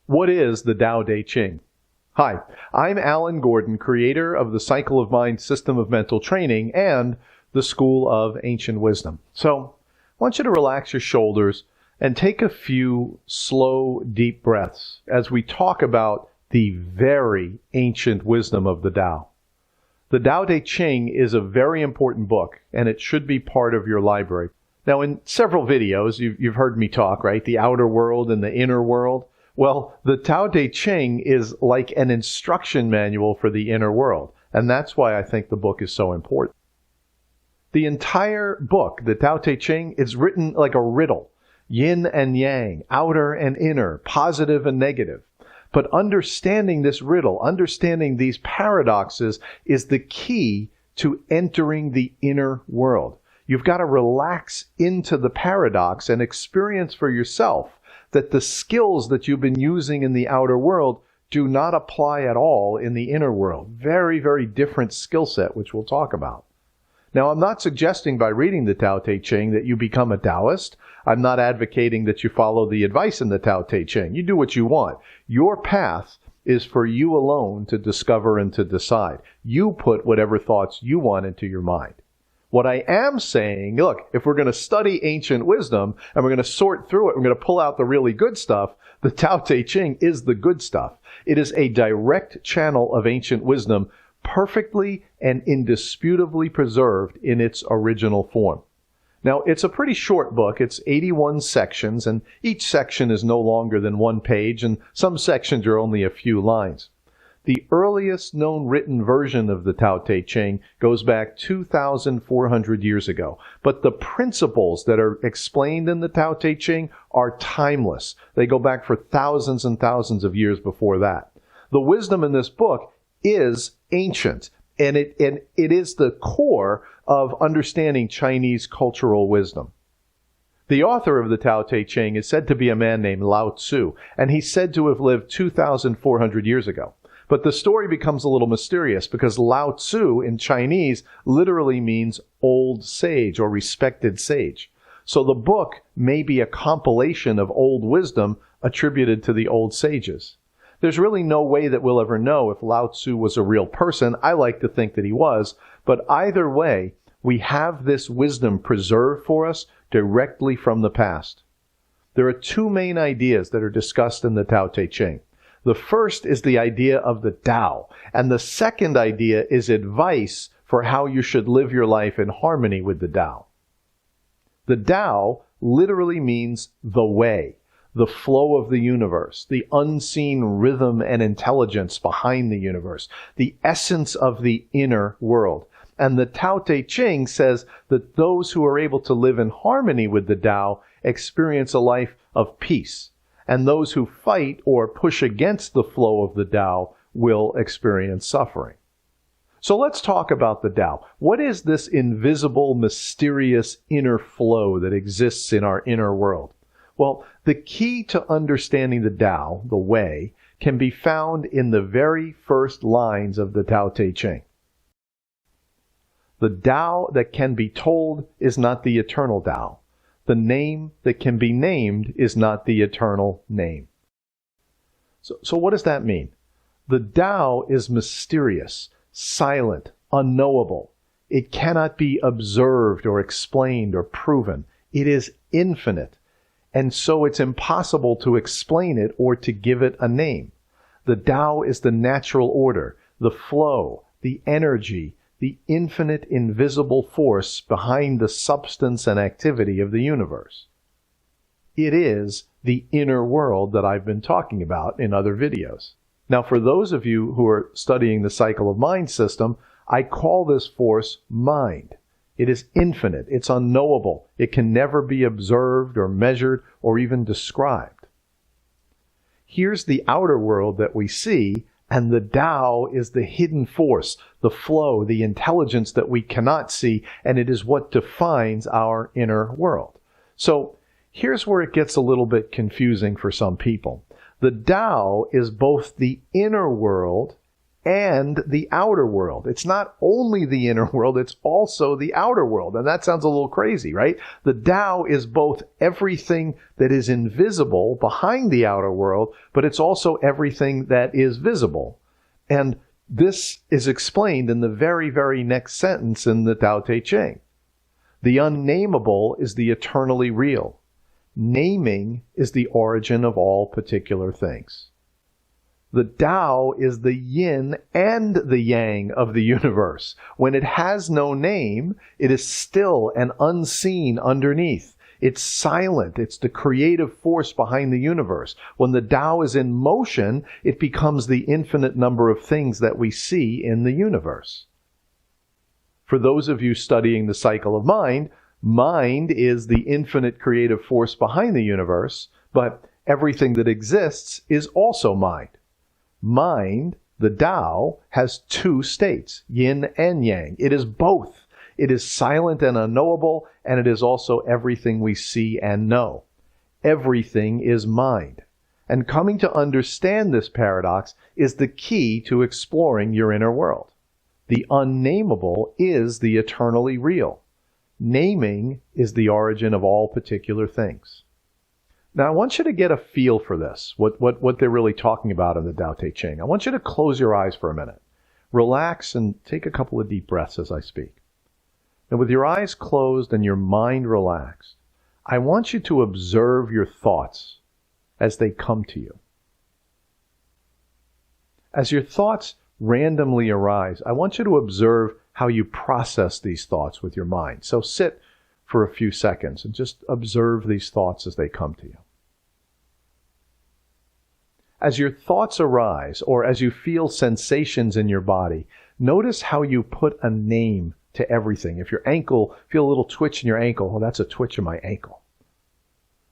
What is the Tao Te Ching? Hi, I'm Alan Gordon, creator of the Cycle of Mind system of mental training and the School of Ancient Wisdom. So, I want you to relax your shoulders and take a few slow, deep breaths as we talk about the very ancient wisdom of the Tao. The Tao Te Ching is a very important book, and it should be part of your library. Now, in several videos, you've heard me talk, right? The outer world and the inner world. Well, the Tao Te Ching is like an instruction manual for the inner world, and that's why I think the book is so important. The entire book, the Tao Te Ching, is written like a riddle, yin and yang, outer and inner, positive and negative. But understanding this riddle, understanding these paradoxes, is the key to entering the inner world. You've got to relax into the paradox and experience for yourself that the skills that you've been using in the outer world do not apply at all in the inner world. Very, very different skill set, which we'll talk about. Now, I'm not suggesting by reading the Tao Te Ching that you become a Taoist. I'm not advocating that you follow the advice in the Tao Te Ching. You do what you want. Your path is for you alone to discover and to decide. You put whatever thoughts you want into your mind. What I am saying, look, if we're going to study ancient wisdom and we're going to sort through it, we're going to pull out the really good stuff, the Tao Te Ching is the good stuff. It is a direct channel of ancient wisdom, perfectly and indisputably preserved in its original form. Now, it's a pretty short book. It's 81 sections, and each section is no longer than one page, and some sections are only a few lines. The earliest known written version of the Tao Te Ching goes back 2,400 years ago. But the principles that are explained in the Tao Te Ching are timeless. They go back for thousands and thousands of years before that. The wisdom in this book is ancient, and it is the core of understanding Chinese cultural wisdom. The author of the Tao Te Ching is said to be a man named Lao Tzu, and he's said to have lived 2,400 years ago. But the story becomes a little mysterious because Lao Tzu in Chinese literally means old sage or respected sage. So the book may be a compilation of old wisdom attributed to the old sages. There's really no way that we'll ever know if Lao Tzu was a real person. I like to think that he was. But either way, we have this wisdom preserved for us directly from the past. There are two main ideas that are discussed in the Tao Te Ching. The first is the idea of the Tao, and the second idea is advice for how you should live your life in harmony with the Tao. The Tao literally means the way, the flow of the universe, the unseen rhythm and intelligence behind the universe, the essence of the inner world. And the Tao Te Ching says that those who are able to live in harmony with the Tao experience a life of peace. And those who fight or push against the flow of the Tao will experience suffering. So let's talk about the Tao. What is this invisible, mysterious inner flow that exists in our inner world? Well, the key to understanding the Tao, the way, can be found in the very first lines of the Tao Te Ching. The Tao that can be told is not the eternal Tao. The name that can be named is not the eternal name. So what does that mean? The Tao is mysterious, silent, unknowable. It cannot be observed or explained or proven. It is infinite, and so it's impossible to explain it or to give it a name. The Tao is the natural order, the flow, the energy, the infinite invisible force behind the substance and activity of the universe. It is the inner world that I've been talking about in other videos. Now, for those of you who are studying the Cycle of Mind system, I call this force mind. It is infinite. It's unknowable. It can never be observed or measured or even described. Here's the outer world that we see, and the Tao is the hidden force, the flow, the intelligence that we cannot see, and it is what defines our inner world. So here's where it gets a little bit confusing for some people. The Tao is both the inner world and the outer world. It's not only the inner world, it's also the outer world. And that sounds a little crazy, right? The Tao is both everything that is invisible behind the outer world, but it's also everything that is visible. And this is explained in the very, very next sentence in the Tao Te Ching. The unnameable is the eternally real. Naming is the origin of all particular things. The Tao is the yin and the yang of the universe. When it has no name, it is still and unseen underneath. It's silent. It's the creative force behind the universe. When the Tao is in motion, it becomes the infinite number of things that we see in the universe. For those of you studying the cycle of mind, mind is the infinite creative force behind the universe, but everything that exists is also mind. Mind, the Tao, has two states, yin and yang. It is both. It is silent and unknowable, and it is also everything we see and know. Everything is mind. And coming to understand this paradox is the key to exploring your inner world. The unnameable is the eternally real. Naming is the origin of all particular things. Now, I want you to get a feel for this, what they're really talking about in the Tao Te Ching. I want you to close your eyes for a minute. Relax and take a couple of deep breaths as I speak. And with your eyes closed and your mind relaxed, I want you to observe your thoughts as they come to you. As your thoughts randomly arise, I want you to observe how you process these thoughts with your mind. So sit for a few seconds and just observe these thoughts as they come to you. As your thoughts arise, or as you feel sensations in your body, notice how you put a name to everything. If your ankle, feel a little twitch in your ankle, well, that's a twitch in my ankle.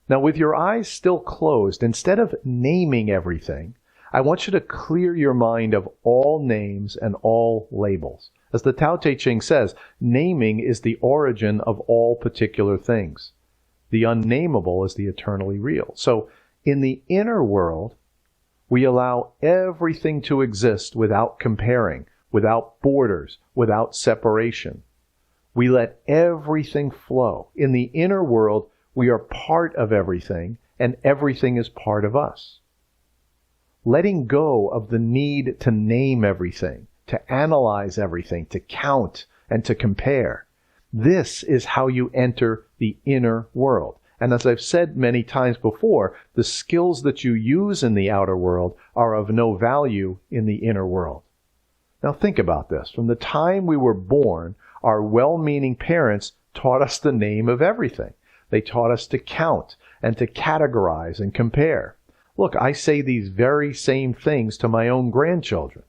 Now, with your eyes still closed, instead of naming everything, I want you to clear your mind of all names and all labels. As the Tao Te Ching says, naming is the origin of all particular things. The unnameable is the eternally real. So, in the inner world, we allow everything to exist without comparing, without borders, without separation. We let everything flow. In the inner world, we are part of everything, and everything is part of us. Letting go of the need to name everything, to analyze everything, to count, and to compare. This is how you enter the inner world. And as I've said many times before, the skills that you use in the outer world are of no value in the inner world. Now think about this. From the time we were born, our well-meaning parents taught us the name of everything. They taught us to count and to categorize and compare. Look, I say these very same things to my own grandchildren.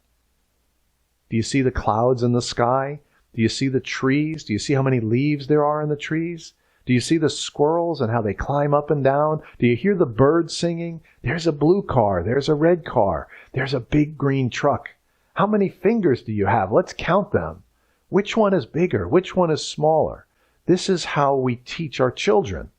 Do you see the clouds in the sky? Do you see the trees? Do you see how many leaves there are in the trees? Do you see the squirrels and how they climb up and down? Do you hear the birds singing? There's a blue car. There's a red car. There's a big green truck. How many fingers do you have? Let's count them. Which one is bigger? Which one is smaller? This is how we teach our children.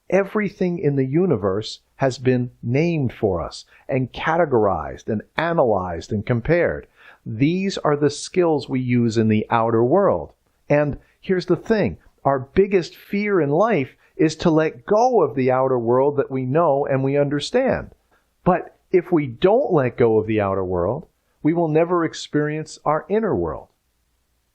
Everything in the universe has been named for us and categorized and analyzed and compared. These are the skills we use in the outer world. And here's the thing. Our biggest fear in life is to let go of the outer world that we know and we understand. But if we don't let go of the outer world, we will never experience our inner world.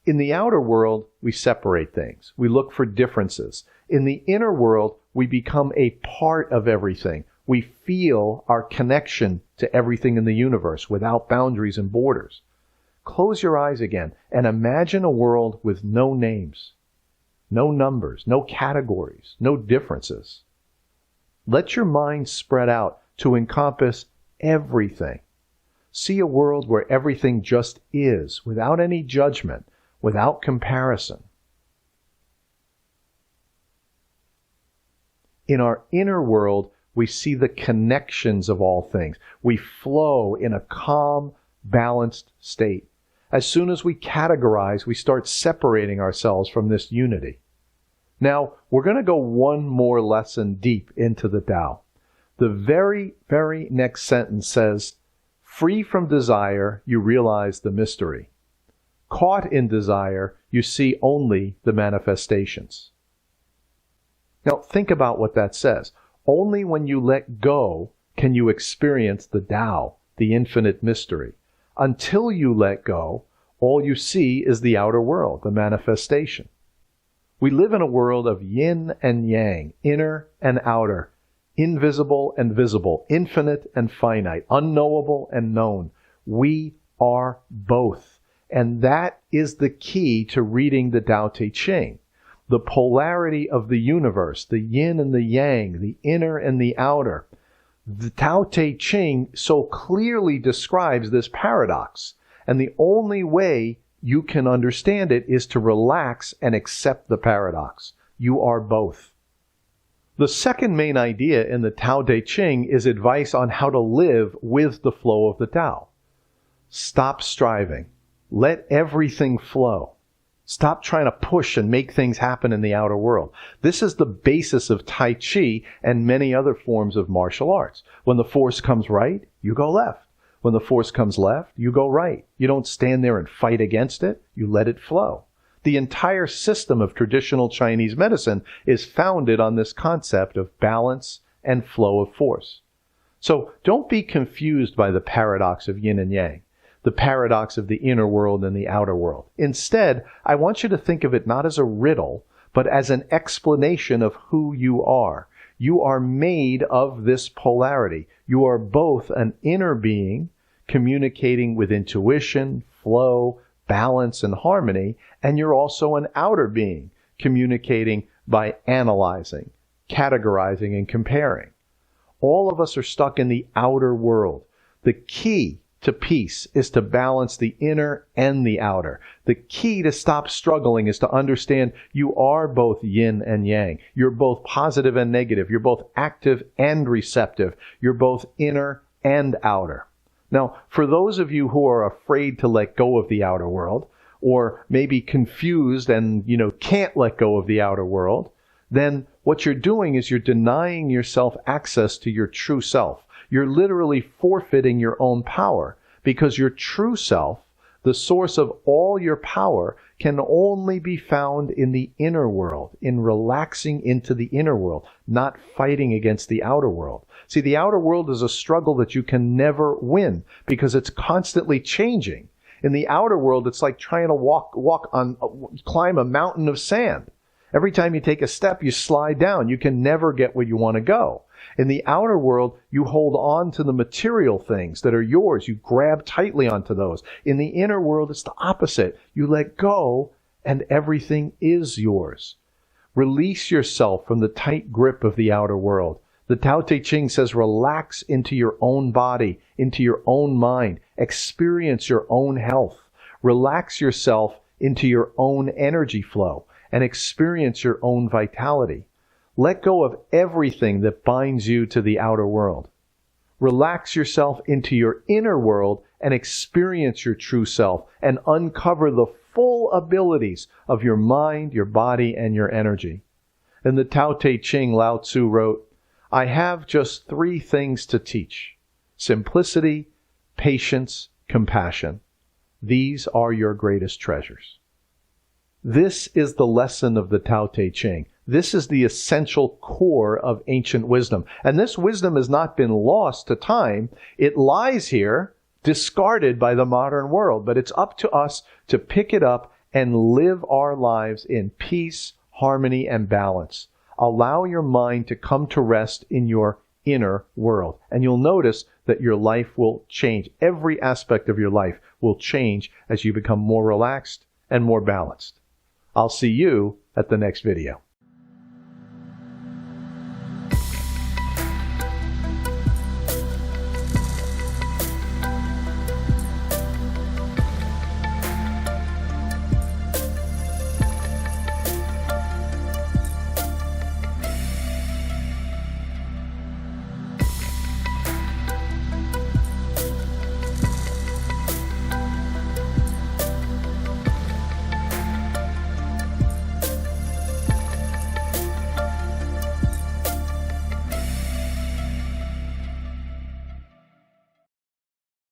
In the outer world, we separate things. We look for differences. In the inner world, we become a part of everything. We feel our connection to everything in the universe without boundaries and borders. Close your eyes again and imagine a world with no names, no numbers, no categories, no differences. Let your mind spread out to encompass everything. See a world where everything just is, without any judgment, without comparison. In our inner world, we see the connections of all things. We flow in a calm, balanced state. As soon as we categorize, we start separating ourselves from this unity. Now, we're going to go one more lesson deep into the Tao. The very, very next sentence says, Free from desire, you realize the mystery. Caught in desire, you see only the manifestations. Now, think about what that says. Only when you let go can you experience the Tao, the infinite mystery. Until you let go, all you see is the outer world, the manifestation. We live in a world of yin and yang, inner and outer, invisible and visible, infinite and finite, unknowable and known. We are both. And that is the key to reading the Tao Te Ching. The polarity of the universe, the yin and the yang, the inner and the outer. The Tao Te Ching so clearly describes this paradox. And the only way you can understand it is to relax and accept the paradox. You are both. The second main idea in the Tao Te Ching is advice on how to live with the flow of the Tao. Stop striving. Let everything flow. Stop trying to push and make things happen in the outer world. This is the basis of Tai Chi and many other forms of martial arts. When the force comes right, you go left. When the force comes left, you go right. You don't stand there and fight against it. You let it flow. The entire system of traditional Chinese medicine is founded on this concept of balance and flow of force. So don't be confused by the paradox of yin and yang, the paradox of the inner world and the outer world. Instead, I want you to think of it not as a riddle, but as an explanation of who you are. You are made of this polarity. You are both an inner being communicating with intuition, flow, balance, and harmony, and you're also an outer being communicating by analyzing, categorizing, and comparing. All of us are stuck in the outer world. The key to peace is to balance the inner and the outer. The key to stop struggling is to understand you are both yin and yang. You're both positive and negative. You're both active and receptive. You're both inner and outer. Now, for those of you who are afraid to let go of the outer world, or maybe confused and, can't let go of the outer world, then what you're doing is you're denying yourself access to your true self. You're literally forfeiting your own power, because your true self, the source of all your power, can only be found in the inner world, in relaxing into the inner world, not fighting against the outer world. See, the outer world is a struggle that you can never win because it's constantly changing. In the outer world, it's like trying to climb a mountain of sand. Every time you take a step, you slide down. You can never get where you want to go. In the outer world, you hold on to the material things that are yours. You grab tightly onto those. In the inner world, it's the opposite. You let go, and everything is yours. Release yourself from the tight grip of the outer world. The Tao Te Ching says relax into your own body, into your own mind. Experience your own health. Relax yourself into your own energy flow and experience your own vitality. Let go of everything that binds you to the outer world. Relax yourself into your inner world and experience your true self and uncover the full abilities of your mind, your body, and your energy. In the Tao Te Ching, Lao Tzu wrote, "I have just 3 things to teach: simplicity, patience, compassion. These are your greatest treasures." This is the lesson of the Tao Te Ching. This is the essential core of ancient wisdom. And this wisdom has not been lost to time. It lies here, discarded by the modern world. But it's up to us to pick it up and live our lives in peace, harmony, and balance. Allow your mind to come to rest in your inner world. And you'll notice that your life will change. Every aspect of your life will change as you become more relaxed and more balanced. I'll see you at the next video.